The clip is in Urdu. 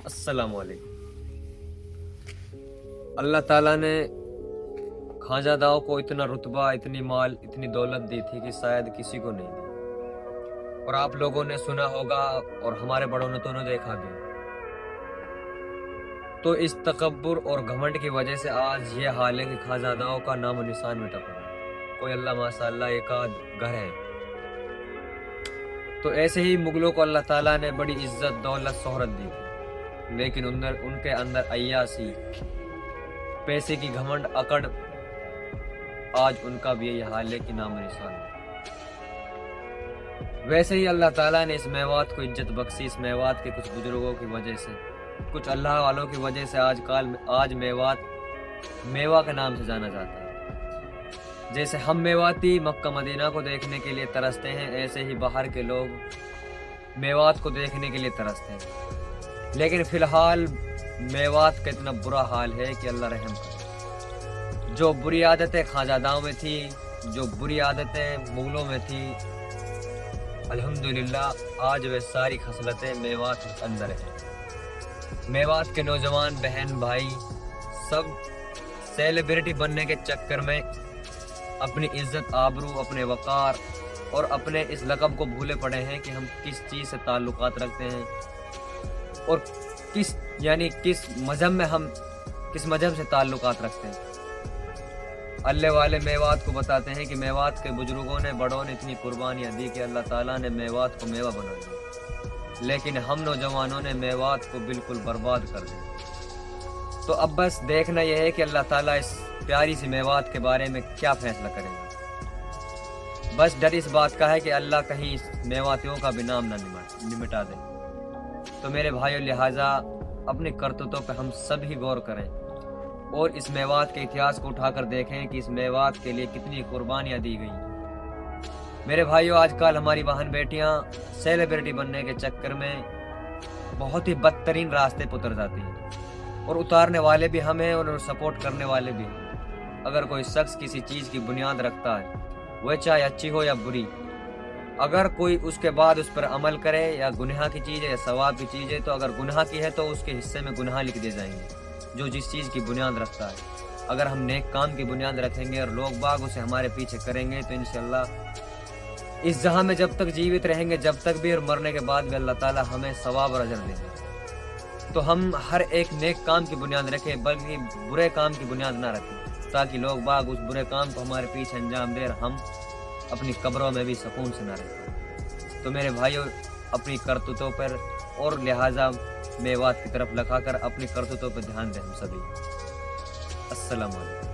السلام علیکم۔ اللہ تعالیٰ نے خواجہ کو اتنا رتبہ، اتنی مال، اتنی دولت دی تھی کہ شاید کسی کو نہیں دی، اور آپ لوگوں نے سنا ہوگا اور ہمارے بڑوں نے تو دیکھا بھی۔ تو اس تکبر اور گھمنڈ کی وجہ سے آج یہ حال ہے کہ خواجہ کا نام و نشان مٹا پڑا ہے۔ کوئی اللہ ماشاء اللہ ایک آدھ گھر ہے۔ تو ایسے ہی مغلوں کو اللہ تعالیٰ نے بڑی عزت، دولت، شہرت دی تھی، لیکن ان کے اندر عیاشی، پیسے کی گھمنڈ، اکڑ، آج ان کا بھی یہی حال ہے کہ نام و نشان ہے۔ ویسے ہی اللہ تعالیٰ نے اس میوات کو عزت بخشی، اس میوات کے کچھ بزرگوں کی وجہ سے، کچھ اللہ والوں کی وجہ سے آج میوات میوہ کے نام سے جانا جاتا ہے۔ جیسے ہم میواتی مکہ مدینہ کو دیکھنے کے لیے ترستے ہیں، ایسے ہی باہر کے لوگ میوات کو دیکھنے کے لیے ترستے ہیں۔ لیکن فی الحال میوات کا اتنا برا حال ہے کہ اللہ رحم کرے۔ جو بری عادتیں خواجہ میں تھی، جو بری عادتیں مغلوں میں تھی، الحمدللہ آج وہ ساری خصلتیں میوات کے اندر ہیں۔ میوات کے نوجوان بہن بھائی سب سیلیبریٹی بننے کے چکر میں اپنی عزت، آبرو، اپنے وقار اور اپنے اس لقب کو بھولے پڑے ہیں کہ ہم کس چیز سے تعلقات رکھتے ہیں اور کس مذہب سے تعلقات رکھتے ہیں۔ اللہ والے میوات کو بتاتے ہیں کہ میوات کے بزرگوں نے، بڑوں نے اتنی قربانیاں دی کہ اللہ تعالیٰ نے میوات کو میوہ بنا دیا، لیکن ہم نوجوانوں نے میوات کو بالکل برباد کر دیا۔ تو اب بس دیکھنا یہ ہے کہ اللہ تعالیٰ اس پیاری سی میوات کے بارے میں کیا فیصلہ کرے گا۔ بس ڈر اس بات کا ہے کہ اللہ کہیں اس میواتیوں کا بھی نام نہ مٹا دے۔ تو میرے بھائیو، لہٰذا اپنی کرتوتوں پہ ہم سب ہی غور کریں اور اس میوات کے اتہاس کو اٹھا کر دیکھیں کہ اس میوات کے لیے کتنی قربانیاں دی گئی۔ میرے بھائیو، آج کل ہماری بہن بیٹیاں سیلیبریٹی بننے کے چکر میں بہت ہی بدترین راستے پر اتر جاتی ہیں، اور اتارنے والے بھی ہم ہیں اور سپورٹ کرنے والے بھی ہیں۔ اگر کوئی شخص کسی چیز کی بنیاد رکھتا ہے، وہ چاہے اچھی ہو یا بری، اگر کوئی اس کے بعد اس پر عمل کرے، یا گناہ کی چیز ہے یا ثواب کی چیز ہے، تو اگر گناہ کی ہے تو اس کے حصے میں گناہ لکھ دیے جائیں گے، جو جس چیز کی بنیاد رکھتا ہے۔ اگر ہم نیک کام کی بنیاد رکھیں گے اور لوگ باغ اسے ہمارے پیچھے کریں گے، تو انشاءاللہ اس جہاں میں جب تک جیوت رہیں گے، جب تک بھی، اور مرنے کے بعد بھی اللہ تعالیٰ ہمیں ثواب اور اجر دیں گے۔ تو ہم ہر ایک نیک کام کی بنیاد رکھیں، بلکہ برے کام کی بنیاد نہ رکھیں، تاکہ لوگ باغ اس برے کام کو ہمارے پیچھے انجام دے اور ہم اپنی قبروں میں بھی سکون سے نہ رہیں۔ تو میرے بھائیوں، اپنی کرتوتوں پر اور لہٰذا میوات کی طرف لگا کر اپنی کرتوتوں پر دھیان دیں ہم سبھی۔ السلام علیکم۔